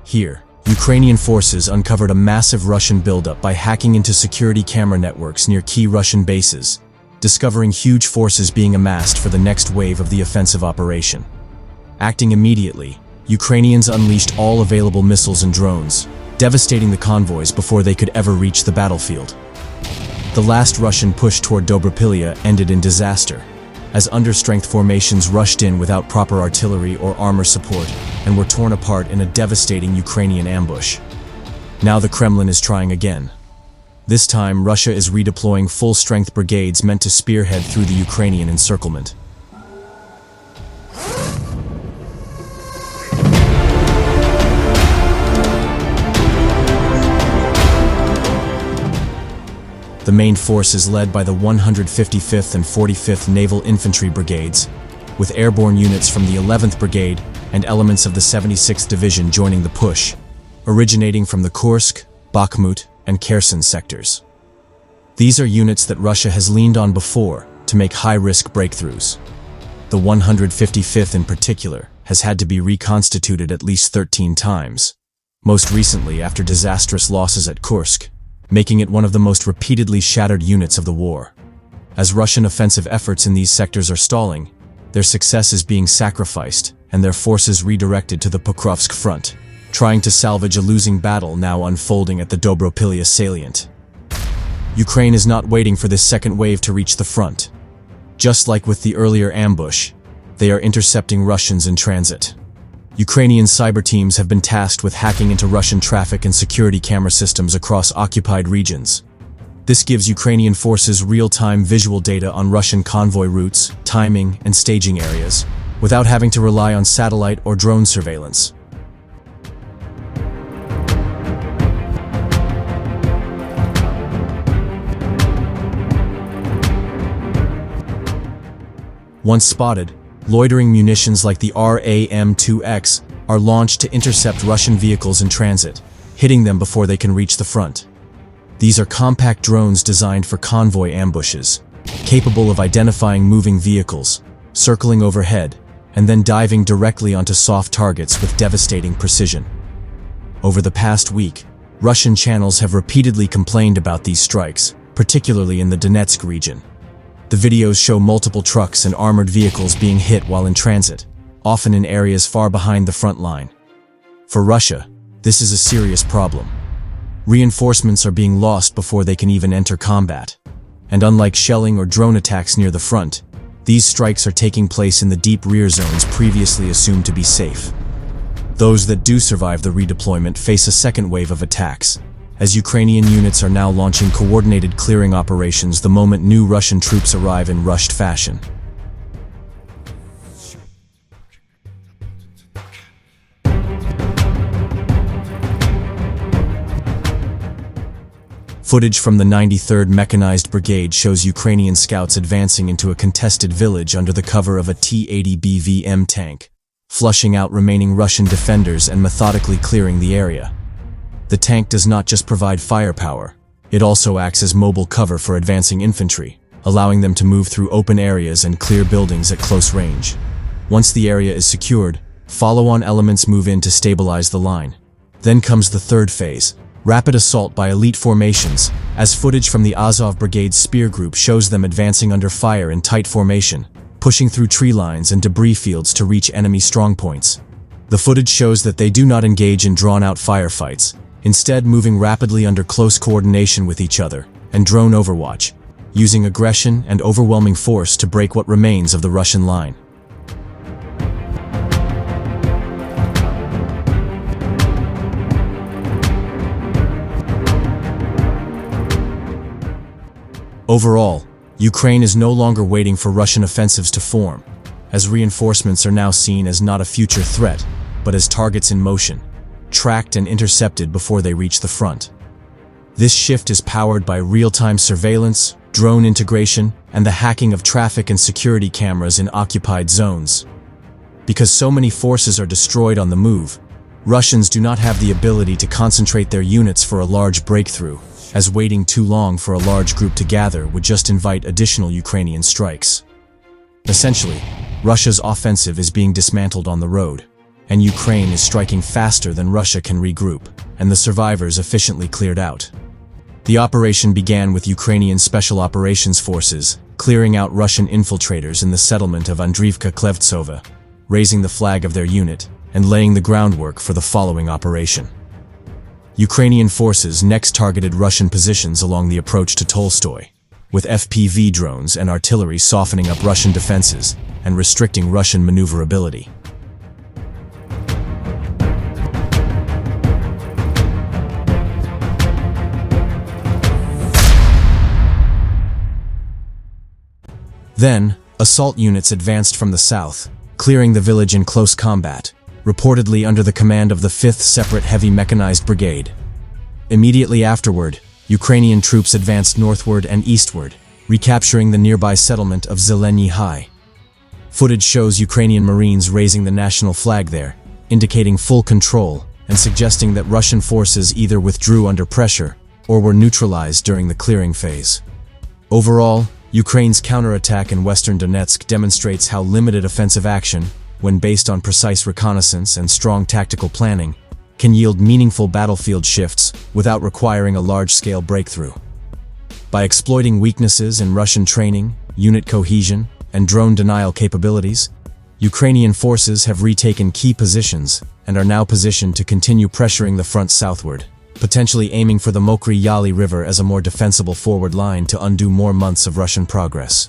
Here, Ukrainian forces uncovered a massive Russian buildup by hacking into security camera networks near key Russian bases, discovering huge forces being amassed for the next wave of the offensive operation. Acting immediately, Ukrainians unleashed all available missiles and drones, devastating the convoys before they could ever reach the battlefield. The last Russian push toward Dobropilya ended in disaster, as understrength formations rushed in without proper artillery or armor support and were torn apart in a devastating Ukrainian ambush. Now the Kremlin is trying again. This time, Russia is redeploying full-strength brigades meant to spearhead through the Ukrainian encirclement. The main force is led by the 155th and 45th Naval Infantry Brigades, with airborne units from the 11th Brigade and elements of the 76th Division joining the push, originating from the Kursk, Bakhmut, and Kherson sectors. These are units that Russia has leaned on before to make high-risk breakthroughs. The 155th in particular has had to be reconstituted at least 13 times, most recently after disastrous losses at Kursk, making it one of the most repeatedly shattered units of the war. As Russian offensive efforts in these sectors are stalling, their success is being sacrificed and their forces redirected to the Pokrovsk front, trying to salvage a losing battle now unfolding at the Dobropilya salient. Ukraine is not waiting for this second wave to reach the front. Just like with the earlier ambush, they are intercepting Russians in transit. Ukrainian cyber teams have been tasked with hacking into Russian traffic and security camera systems across occupied regions. This gives Ukrainian forces real-time visual data on Russian convoy routes, timing, and staging areas, without having to rely on satellite or drone surveillance. Once spotted, loitering munitions like the RAM-2X are launched to intercept Russian vehicles in transit, hitting them before they can reach the front. These are compact drones designed for convoy ambushes, capable of identifying moving vehicles, circling overhead, and then diving directly onto soft targets with devastating precision. Over the past week, Russian channels have repeatedly complained about these strikes, particularly in the Donetsk region. The videos show multiple trucks and armored vehicles being hit while in transit, often in areas far behind the front line. For Russia, this is a serious problem. Reinforcements are being lost before they can even enter combat. And unlike shelling or drone attacks near the front, these strikes are taking place in the deep rear zones previously assumed to be safe. Those that do survive the redeployment face a second wave of attacks, as Ukrainian units are now launching coordinated clearing operations the moment new Russian troops arrive in rushed fashion. Footage from the 93rd Mechanized Brigade shows Ukrainian scouts advancing into a contested village under the cover of a T-80 BVM tank, flushing out remaining Russian defenders and methodically clearing the area. The tank does not just provide firepower, it also acts as mobile cover for advancing infantry, allowing them to move through open areas and clear buildings at close range. Once the area is secured, follow-on elements move in to stabilize the line. Then comes the third phase, rapid assault by elite formations, as footage from the Azov Brigade's spear group shows them advancing under fire in tight formation, pushing through tree lines and debris fields to reach enemy strongpoints. The footage shows that they do not engage in drawn-out firefights, instead moving rapidly under close coordination with each other and drone overwatch, using aggression and overwhelming force to break what remains of the Russian line. Overall, Ukraine is no longer waiting for Russian offensives to form, as reinforcements are now seen as not a future threat, but as targets in motion, tracked and intercepted before they reach the front. This shift is powered by real-time surveillance, drone integration, and the hacking of traffic and security cameras in occupied zones. Because so many forces are destroyed on the move, Russians do not have the ability to concentrate their units for a large breakthrough, as waiting too long for a large group to gather would just invite additional Ukrainian strikes. Essentially, Russia's offensive is being dismantled on the road, and Ukraine is striking faster than Russia can regroup, and the survivors efficiently cleared out. The operation began with Ukrainian Special Operations Forces clearing out Russian infiltrators in the settlement of Andriivka-Klevtsova, raising the flag of their unit, and laying the groundwork for the following operation. Ukrainian forces next targeted Russian positions along the approach to Tolstoy, with FPV drones and artillery softening up Russian defenses and restricting Russian maneuverability. Then, assault units advanced from the south, clearing the village in close combat, reportedly under the command of the 5th Separate Heavy Mechanized Brigade. Immediately afterward, Ukrainian troops advanced northward and eastward, recapturing the nearby settlement of Zeleny High. Footage shows Ukrainian Marines raising the national flag there, indicating full control and suggesting that Russian forces either withdrew under pressure or were neutralized during the clearing phase. Overall, Ukraine's counterattack in western Donetsk demonstrates how limited offensive action, when based on precise reconnaissance and strong tactical planning, can yield meaningful battlefield shifts without requiring a large-scale breakthrough. By exploiting weaknesses in Russian training, unit cohesion, and drone denial capabilities, Ukrainian forces have retaken key positions and are now positioned to continue pressuring the front southward, potentially aiming for the Mokry Yali River as a more defensible forward line to undo more months of Russian progress.